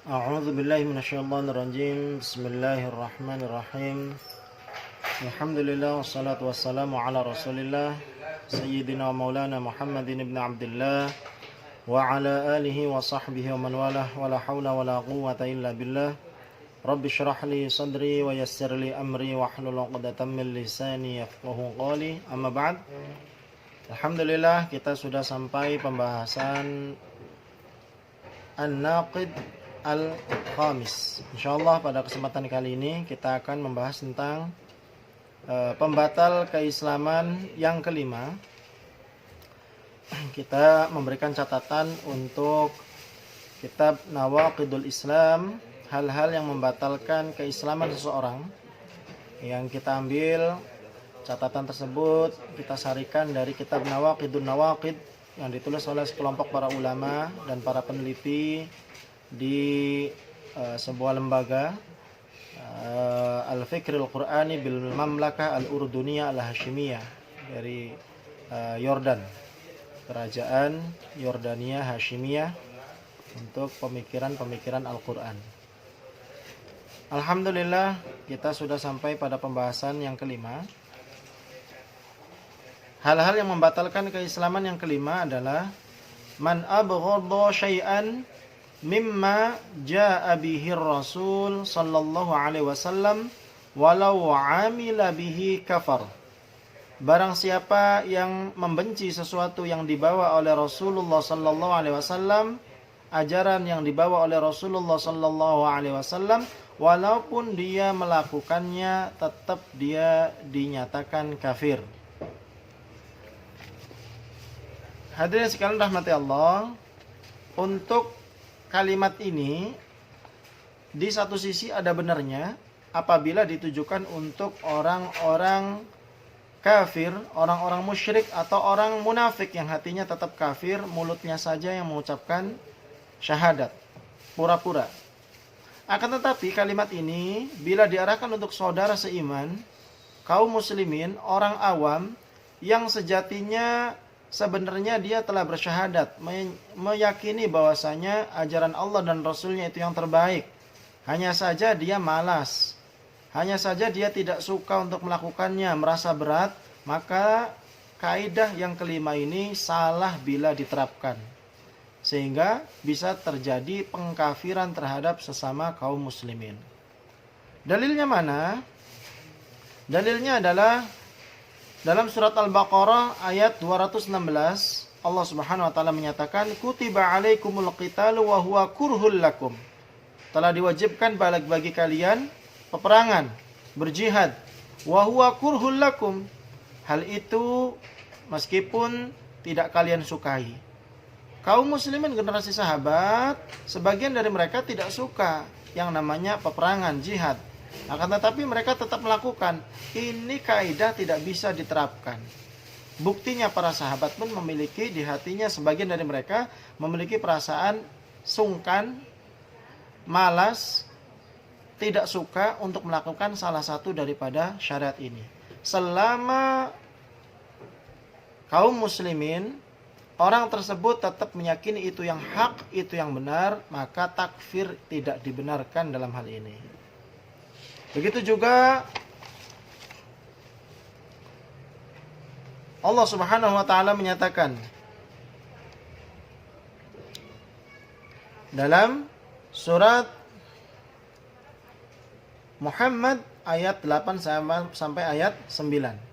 A'udzu billahi minasyaitonir rajim. Bismillahirrahmanirrahim. Alhamdulillah wassalatu wassalamu ala Rasulillah sayyidina wa maulana Muhammadin ibn Abdullah wa ala alihi wa sahbihi wa man walah wa la haula wa la quwwata illa billah. Rabbi shrah li sadri wa yassir li amri wa hlul 'uqdatam min lisani yafqahu qawli. Amma ba'd. Alhamdulillah kita sudah sampai pembahasan An-Naqid Al-Khamis. Insyaallah pada kesempatan kali ini kita akan membahas tentang pembatal keislaman yang kelima. Kita memberikan catatan untuk kitab Nawaqidul Islam, hal-hal yang membatalkan keislaman seseorang. Yang kita ambil catatan tersebut kita sarikan dari kitab Nawaqidun Nawaqid yang ditulis oleh sekelompok para ulama dan para peneliti di sebuah lembaga Al-Fikril Qur'ani bil Mamlakah Al-Urduniyah Al-Hashimiyah dari Yordan, kerajaan Yordania Hashimiyah, untuk pemikiran-pemikiran Al-Quran. Alhamdulillah kita sudah sampai pada pembahasan yang kelima. Hal-hal yang membatalkan keislaman yang kelima adalah man abghadha syai'an mimma jaa bihi Rasul sallallahu alaihi wasallam walau amila bihi kafar. Barang siapa yang membenci sesuatu yang dibawa oleh Rasulullah sallallahu alaihi wasallam, ajaran yang dibawa oleh Rasulullah sallallahu alaihi wasallam, walaupun dia melakukannya tetap dia dinyatakan kafir. Hadirin sekalian rahmati Allah, untuk kalimat ini di satu sisi ada benarnya apabila ditujukan untuk orang-orang kafir, orang-orang musyrik atau orang munafik yang hatinya tetap kafir, mulutnya saja yang mengucapkan syahadat, pura-pura. Akan tetapi kalimat ini bila diarahkan untuk saudara seiman, kaum muslimin, orang awam yang sejatinya sebenarnya dia telah bersyahadat, meyakini bahwasanya ajaran Allah dan Rasulnya itu yang terbaik. Hanya saja dia malas, hanya saja dia tidak suka untuk melakukannya, merasa berat, maka kaidah yang kelima ini salah bila diterapkan, sehingga bisa terjadi pengkafiran terhadap sesama kaum muslimin. Dalilnya mana? Dalilnya adalah dalam surat Al-Baqarah ayat 216, Allah Subhanahu wa taala menyatakan, kutiba alaikumul qitalu wa huwa kurhul lakum. Telah diwajibkan bagi kalian peperangan, berjihad, wa huwa kurhul lakum. Hal itu meskipun tidak kalian sukai. Kaum muslimin generasi sahabat, sebagian dari mereka tidak suka yang namanya peperangan, jihad. Akan tetapi mereka tetap melakukan. Ini kaidah tidak bisa diterapkan. Buktinya para sahabat pun memiliki di hatinya, sebagian dari mereka memiliki perasaan sungkan, malas, tidak suka untuk melakukan salah satu daripada syariat ini. Selama kaum muslimin, orang tersebut tetap meyakini itu yang hak, itu yang benar, maka takfir tidak dibenarkan dalam hal ini. Begitu juga Allah Subhanahu wa taala menyatakan dalam surat Muhammad ayat 8 sampai ayat 9.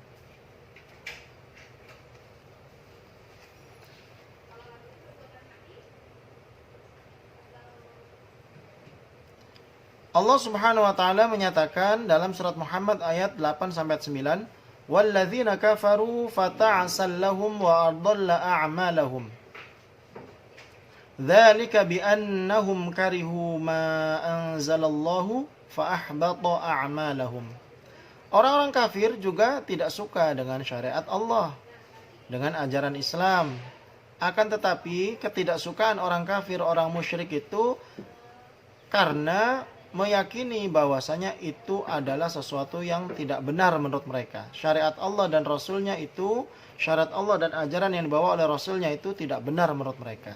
Allah Subhanahu wa taala menyatakan dalam surat Muhammad ayat 8 sampai 9, "Walladzina kafaru fata'sal lahum wa adalla a'malahum. Dzalika bi'annahum karihu ma anzalallahu fa ahbata a'malahum." Orang-orang kafir juga tidak suka dengan syariat Allah, dengan ajaran Islam. Akan tetapi ketidaksukaan orang kafir, orang musyrik itu karena meyakini bahwasanya itu adalah sesuatu yang tidak benar menurut mereka. Syariat Allah dan Rasulnya itu, syariat Allah dan ajaran yang dibawa oleh Rasulnya itu tidak benar menurut mereka.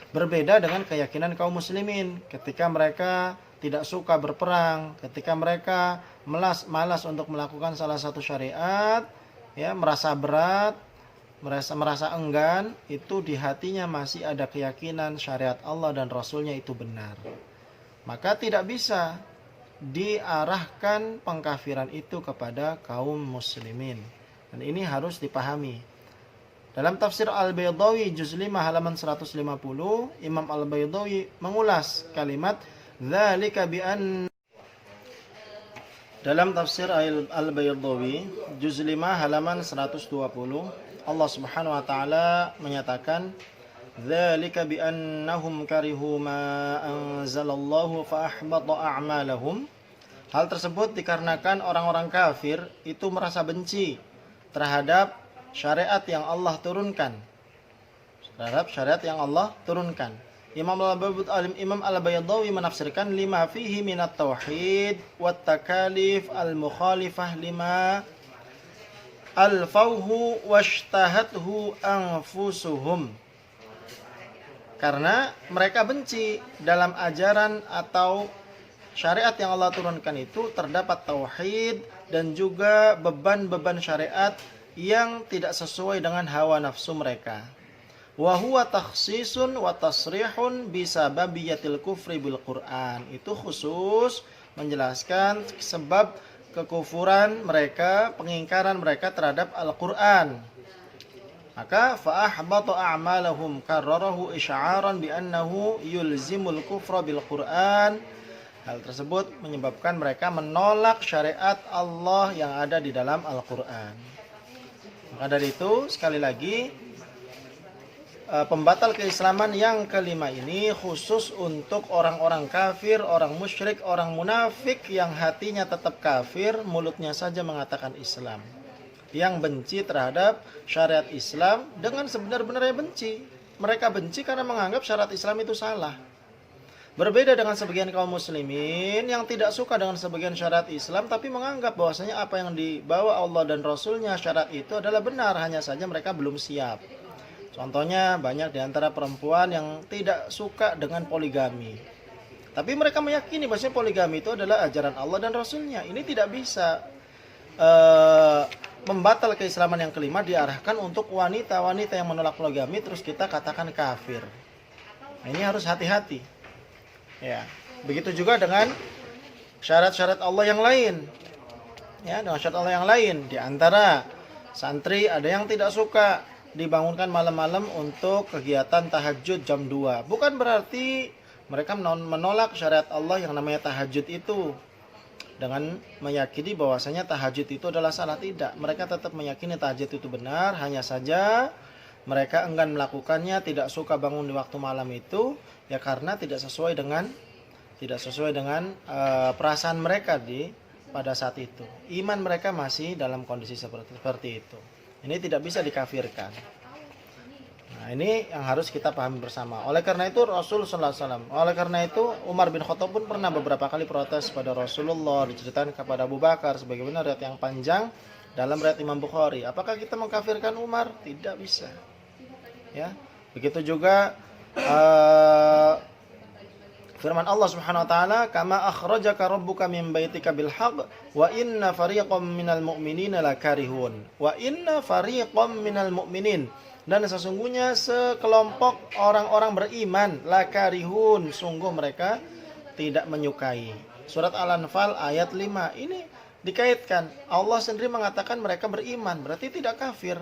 Berbeda dengan keyakinan kaum muslimin ketika mereka tidak suka berperang, ketika mereka malas untuk melakukan salah satu syariat, ya, merasa berat, merasa enggan, itu di hatinya masih ada keyakinan syariat Allah dan Rasulnya itu benar. Maka tidak bisa diarahkan pengkafiran itu kepada kaum muslimin. Dan ini harus dipahami. Dalam tafsir Al-Baydawi juz 5 halaman 150, Imam Al-Baydawi mengulas kalimat dzalika bi an. Dalam tafsir Al-Baydawi juz 5 halaman 120, Allah Subhanahu wa taala menyatakan dzalika bi annahum karihu ma anzalallahu fa ahbata a'malahum. Hal tersebut dikarenakan orang-orang kafir itu merasa benci terhadap syariat yang Allah turunkan. Imam Al-Baydawi menafsirkan lima fihi minat tauhid wat takalif al-mukhalifah lima al-fawhu washtahathu anfusuhum. Karena mereka benci dalam ajaran atau syariat yang Allah turunkan itu terdapat tauhid dan juga beban-beban syariat yang tidak sesuai dengan hawa nafsu mereka. Wa huwa takhsisun wa tasrihun bisababiyatil kufri bil Qur'an. Itu khusus menjelaskan sebab kekufuran mereka, pengingkaran mereka terhadap Al-Qur'an. Maka fa ahbata a'malahum karrarahu isy'aran bi annahu yulzimul kufra bil Qur'an. Hal tersebut menyebabkan mereka menolak syariat Allah yang ada di dalam Al-Quran. Maka dari itu, sekali lagi, pembatal keislaman yang kelima ini khusus untuk orang-orang kafir, orang musyrik, orang munafik yang hatinya tetap kafir, mulutnya saja mengatakan Islam. Yang benci terhadap syariat Islam dengan sebenar-benarnya benci. Mereka benci karena menganggap syariat Islam itu salah. Berbeda dengan sebagian kaum muslimin yang tidak suka dengan sebagian syariat Islam tapi menganggap bahwasanya apa yang dibawa Allah dan Rasulnya syariat itu adalah benar, hanya saja mereka belum siap. Contohnya banyak di antara perempuan yang tidak suka dengan poligami. Tapi mereka meyakini bahwasanya poligami itu adalah ajaran Allah dan Rasulnya. Ini tidak bisa membatal keislaman yang kelima diarahkan untuk wanita-wanita yang menolak poligami terus kita katakan kafir. Nah, ini harus hati-hati. Ya, begitu juga dengan syarat-syarat Allah yang lain. Ya, dengan syarat Allah yang lain. Di antara santri ada yang tidak suka dibangunkan malam-malam untuk kegiatan tahajud jam 2. Bukan berarti mereka menolak syariat Allah yang namanya tahajud itu. Dengan meyakini bahwasanya tahajud itu adalah salah, tidak. Mereka tetap meyakini tahajud itu benar, hanya saja mereka enggan melakukannya, tidak suka bangun di waktu malam itu, ya karena tidak sesuai dengan perasaan mereka pada saat itu. Iman mereka masih dalam kondisi seperti itu. Ini tidak bisa dikafirkan. Nah, ini yang harus kita pahami bersama. Oleh karena itu Rasulullah SAW, oleh karena itu Umar bin Khattab pun pernah beberapa kali protes pada Rasulullah, diceritakan kepada Abu Bakar sebagaimana riwayat yang panjang dalam riwayat Imam Bukhari. Apakah kita mengkafirkan Umar? Tidak bisa. Ya, begitu juga firman Allah Subhanahu wa taala, "Kama akhrajaka rabbuka min baitika bil haqq wa inna fariqam minal mu'minina lakarihun." Wa inna fariqam minal mu'minin, dan sesungguhnya sekelompok orang-orang beriman lakarihun, sungguh mereka tidak menyukai. Surat Al-Anfal ayat 5. Ini dikaitkan, Allah sendiri mengatakan mereka beriman, berarti tidak kafir.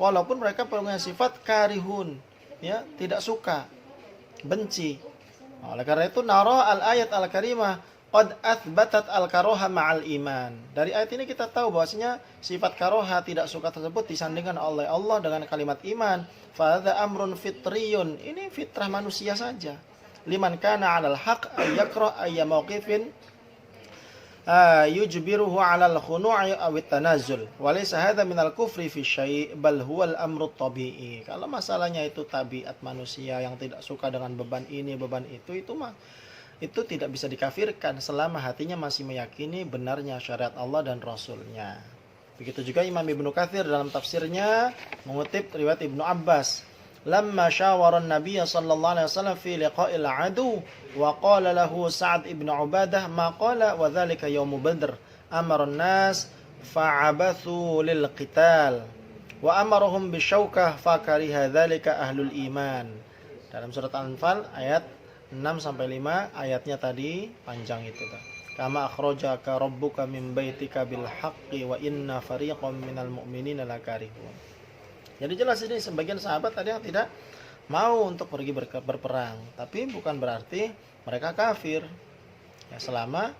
Walaupun mereka punya sifat karihun, ya, tidak suka, benci. Oleh karena itu nara al-ayat al-karimah qad athbatat al-karoha ma'al iman. Dari ayat ini kita tahu bahwasanya sifat karoha, tidak suka tersebut disandingkan oleh Allah dengan kalimat iman. Fa hadza amrun fitriyun. Ini fitrah manusia saja. Liman kana 'alal haqq ay yakra ay mawqifin yujbiruhu 'alal khunu'i aw at-tanazzul. Wa laysa hadza minal kufri fi syai' bal huwal amru tabi'i. Kalau masalahnya itu tabiat manusia yang tidak suka dengan beban ini, beban itu mah itu tidak bisa dikafirkan selama hatinya masih meyakini benarnya syariat Allah dan Rasulnya. Begitu juga Imam Ibnu Katsir dalam tafsirnya mengutip riwayat Ibnu Abbas lamma syawara an-nabiy sallallahu alaihi wasallam fi liqa'il adu wa qala lahu Sa'd ibn Ubadah ma qala wa dzalika yaum Badr amara an-nas fa'abathu lil qital wa amarahum bisyawkah fakariha dzalika ahlul iman. Dalam surat Al-Anfal ayat 6 sampai 5, ayatnya tadi panjang itu tuh. Kama akhrajaka rabbuka min baitika bil haqqi wa inna fariqam minal mu'minina lakarihun. Jadi jelas ini sebagian sahabat ada yang tidak mau untuk pergi berperang, tapi bukan berarti mereka kafir. Ya, selama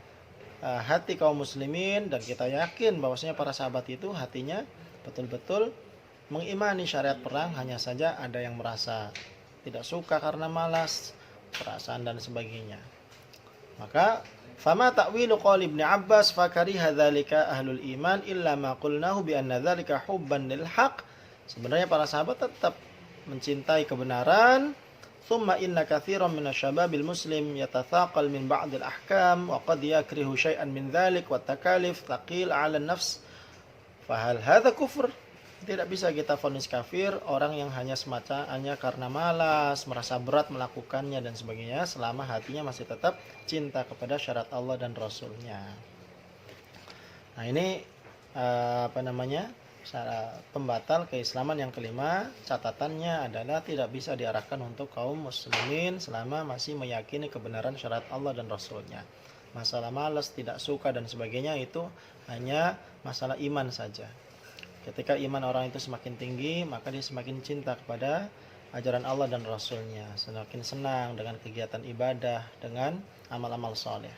hati kaum muslimin, dan kita yakin bahwasanya para sahabat itu hatinya betul-betul mengimani syariat perang, hanya saja ada yang merasa tidak suka karena malas, perasaan dan sebagainya. Maka fama ta'wilu qaul Ibnu Abbas fakariha dzalika ahlul iman illa ma qulnahu bi anna dzalika hubban lil haqq. Sebenarnya para sahabat tetap mencintai kebenaran. Thumma inna katsiran minasyababil muslim yatathaqal min ba'dil ahkam wa qad yakrihu syai'an min dzalik wa takalif taqil 'ala an-nafs. Fa hal hadza kufr? Tidak bisa kita vonis kafir orang yang hanya karena malas, merasa berat melakukannya dan sebagainya, selama hatinya masih tetap cinta kepada syariat Allah dan Rasulnya. Nah ini pembatal keislaman yang kelima. Catatannya adalah tidak bisa diarahkan untuk kaum muslimin selama masih meyakini kebenaran syariat Allah dan Rasulnya. Masalah malas, tidak suka dan sebagainya itu hanya masalah iman saja. Ketika iman orang itu semakin tinggi, maka dia semakin cinta kepada ajaran Allah dan Rasulnya, semakin senang dengan kegiatan ibadah, dengan amal-amal soleh.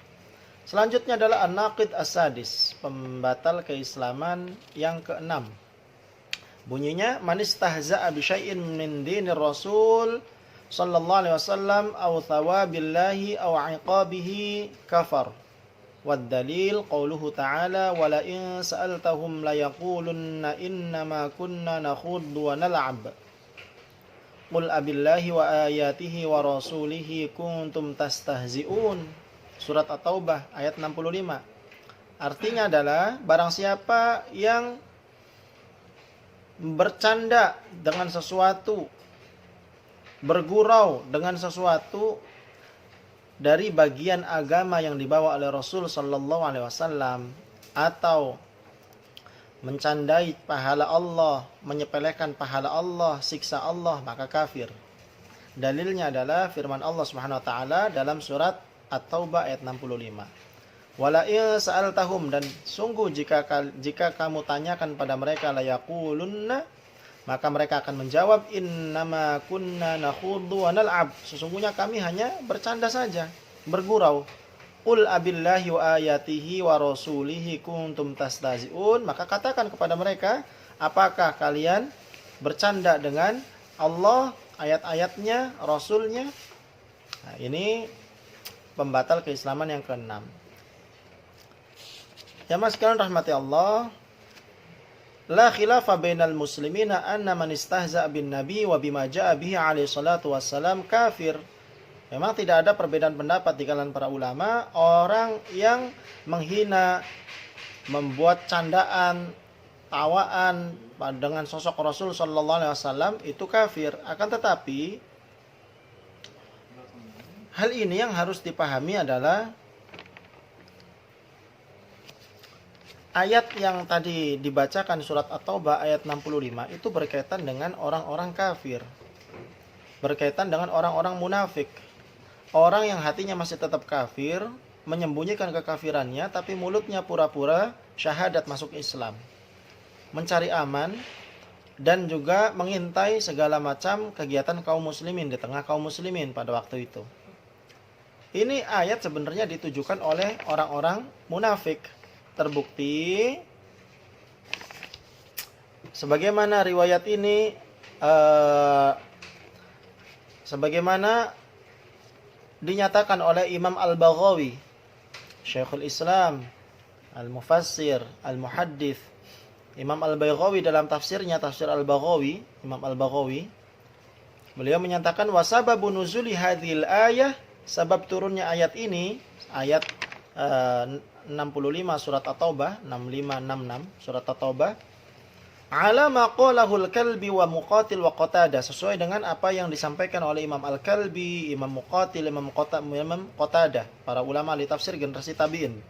Selanjutnya adalah an-naqid as-sadis, pembatal keislaman yang keenam. Bunyinya man istahza'a bi syai'in min dinir Rasul sallallahu alaihi wasallam aw thawabillahi aw 'iqabihi kafar. Wad dalil qauluhu ta'ala wa la in sa'altahum la yaqulunna innama kunna nakhuddu wa nal'ab. Qul abillahi wa ayatihi wa rasulihi kuntum tastahzi'un. Surat At-Taubah ayat 65. Artinya adalah barang siapa yang bercanda dengan sesuatu, bergurau dengan sesuatu dari bagian agama yang dibawa oleh Rasul sallallahu alaihi wasallam, atau mencandai pahala Allah, menyepelekan pahala Allah, siksa Allah, maka kafir. Dalilnya adalah firman Allah Subhanahu wa taala dalam surat At-Taubah ayat 65. Wala in sa'altahum, dan sungguh jika kamu tanyakan pada mereka, la yaqulunna, maka mereka akan menjawab innama kunna nakhuddu wa nal'ab, sesungguhnya kami hanya bercanda saja, bergurau. Qul abillahi wa ayatihi wa rasulihi kuntum tastahzi'un, maka katakan kepada mereka, apakah kalian bercanda dengan Allah, ayat-ayatnya, Rasulnya? Nah, ini pembatal keislaman yang keenam. Ya mas sekalian rahmati Allah, la khilafa bainal muslimina anna man istahza'a bin nabi wa bima ja'a bihi alaihi salatu wassalam kafir. Memang tidak ada perbedaan pendapat di kalangan para ulama, orang yang menghina, membuat candaan, tawaan dengan sosok Rasul sallallahu alaihi wasallam itu kafir. Akan tetapi hal ini yang harus dipahami adalah ayat yang tadi dibacakan surat At-Taubah ayat 65 itu berkaitan dengan orang-orang kafir, berkaitan dengan orang-orang munafik, orang yang hatinya masih tetap kafir, menyembunyikan kekafirannya tapi mulutnya pura-pura syahadat masuk Islam, mencari aman dan juga mengintai segala macam kegiatan kaum muslimin di tengah kaum muslimin pada waktu itu. Ini ayat sebenarnya ditujukan oleh orang-orang munafik. Terbukti sebagaimana riwayat ini sebagaimana dinyatakan oleh Imam Al-Baghawi, Syekhul Islam, Al-Mufassir, Al-Muhaddits. Imam Al-Baghawi dalam tafsirnya, Tafsir Al-Baghawi, Imam Al-Baghawi, beliau menyatakan wasababu nuzuli hadhil ayah, sebab turunnya ayat ini, ayat 65 surat At-Taubah, 6566 surat At-Taubah, ala ma qalahul Kalbi wa Muqatil wa Qatadah, sesuai dengan apa yang disampaikan oleh Imam Al-Kalbi, Imam Muqatil, Imam Qatadah, para ulama ahli tafsir generasi tabi'in.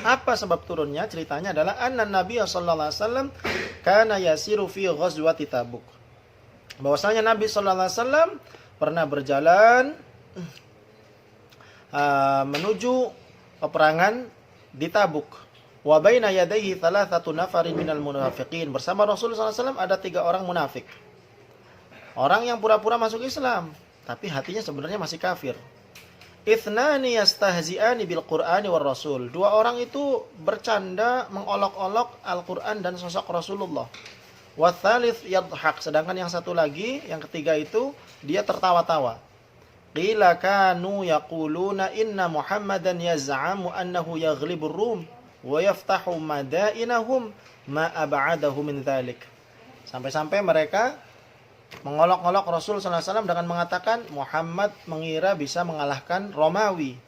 Apa sebab turunnya? Ceritanya adalah anna Nabi sallallahu alaihi wasallam kana yasiru fi ghazwati Tabuk. Bahwasanya Nabi sallallahu alaihi wasallam pernah berjalan menuju peperangan di Tabuk. Wa baina yadayhi thalathatu nafarin minal munafiqin. Bersama Rasulullah SAW ada 3 orang munafik. Orang yang pura-pura masuk Islam, tapi hatinya sebenarnya masih kafir. Ithnani yastahzi'ani bil Qur'ani war Rasul. 2 orang itu bercanda mengolok-olok Al-Qur'an dan sosok Rasulullah. Wa tsalits yadhhak. Sedangkan yang satu lagi, yang ketiga itu dia tertawa-tawa. Qila kanu yaquluna inna Muhammadan yaz'amu annahu yaghlibur Rum wa yaftahu madainahum ma ab'adahu min dzalik. Sampai-sampai mereka mengolok-olok Rasul SAW dengan mengatakan Muhammad mengira bisa mengalahkan Romawi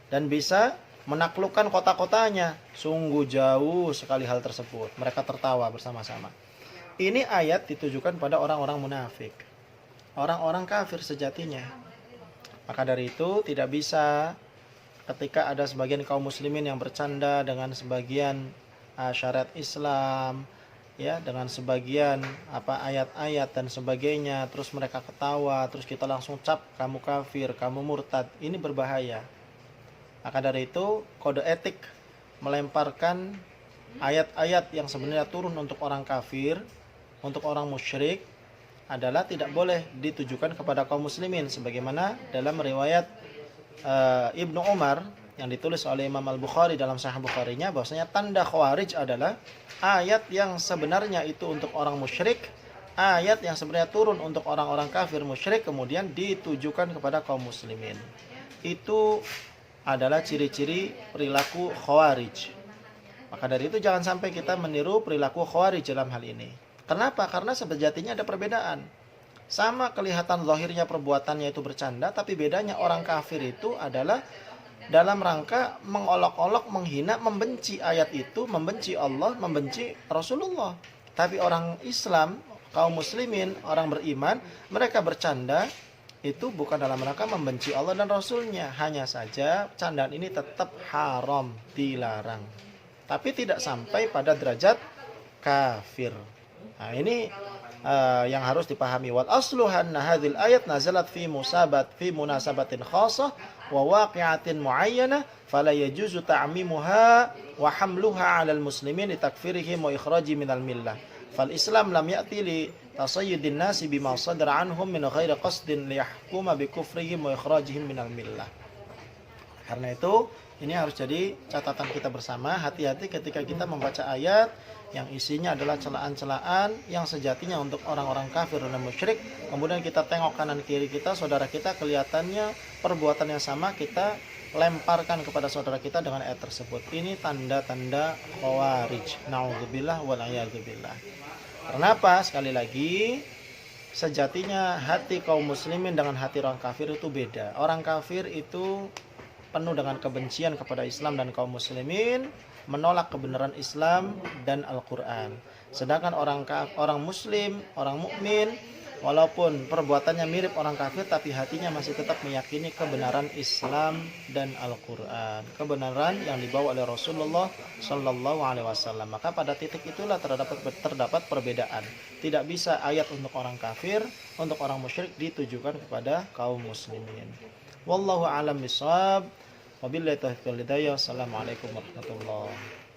dan bisa menaklukkan kota-kotanya. Sungguh jauh sekali hal tersebut. Mereka tertawa bersama-sama. Ini ayat ditujukan pada orang-orang munafik, orang-orang kafir sejatinya. Maka dari itu tidak bisa ketika ada sebagian kaum muslimin yang bercanda dengan sebagian syariat Islam, ya, dengan sebagian ayat-ayat dan sebagainya, terus mereka ketawa, terus kita langsung cap kamu kafir, kamu murtad. Ini berbahaya. Maka dari itu kode etik melemparkan ayat-ayat yang sebenarnya turun untuk orang kafir, untuk orang musyrik, adalah tidak boleh ditujukan kepada kaum muslimin, sebagaimana dalam riwayat Ibnu Umar yang ditulis oleh Imam Al-Bukhari dalam Sahih Bukharinya, bahwasanya tanda Khawarij adalah ayat yang sebenarnya itu untuk orang musyrik, ayat yang sebenarnya turun untuk orang-orang kafir musyrik kemudian ditujukan kepada kaum muslimin. Itu adalah ciri-ciri perilaku Khawarij. Maka dari itu jangan sampai kita meniru perilaku Khawarij dalam hal ini. Kenapa? Karena sejatinya ada perbedaan. Sama kelihatan zahirnya perbuatannya itu bercanda, tapi bedanya orang kafir itu adalah dalam rangka mengolok-olok, menghina, membenci ayat itu, membenci Allah, membenci Rasulullah. Tapi orang Islam, kaum muslimin, orang beriman, mereka bercanda itu bukan dalam rangka membenci Allah dan Rasulnya. Hanya saja candaan ini tetap haram, dilarang. Tapi tidak sampai pada derajat kafir. Nah, ini yang harus dipahami. Wal aslu anna hadhil ayat nazalat fi munasabatin khassah wa waqi'atin muayyanah fala yajuzu ta'mimuha wa hamluha 'alal muslimin li takfirihim wa ikhrajihim minal millah. Fal Islam lam ya'ti li tasayyudin nasi bima sadara anhum min ghairi qasdin li yahkuma bi kufrihim wa ikhrajihim minal millah. Karena itu ini harus jadi catatan kita bersama. Hati-hati ketika kita membaca ayat yang isinya adalah celaan-celaan yang sejatinya untuk orang-orang kafir dan musyrik. Kemudian kita tengok kanan kiri kita, saudara kita kelihatannya perbuatan yang sama, kita lemparkan kepada saudara kita dengan ayat tersebut. Ini tanda-tanda Khawarij. Na'udzubillah wal'iyadzubillah. Kenapa? Sekali lagi, sejatinya hati kaum muslimin dengan hati orang kafir itu beda. Orang kafir itu penuh dengan kebencian kepada Islam dan kaum muslimin, menolak kebenaran Islam dan Al-Quran. Sedangkan orang muslim, orang mukmin, walaupun perbuatannya mirip orang kafir, tapi hatinya masih tetap meyakini kebenaran Islam dan Al-Quran, kebenaran yang dibawa oleh Rasulullah Sallallahu Alaihi Wasallam. Maka pada titik itulah terdapat perbedaan. Tidak bisa ayat untuk orang kafir, untuk orang musyrik ditujukan kepada kaum muslimin. Wallahu a'lam bishawab. Wabillahi taufiq wal hidayah. Assalamualaikum warahmatullahi wabarakatuh.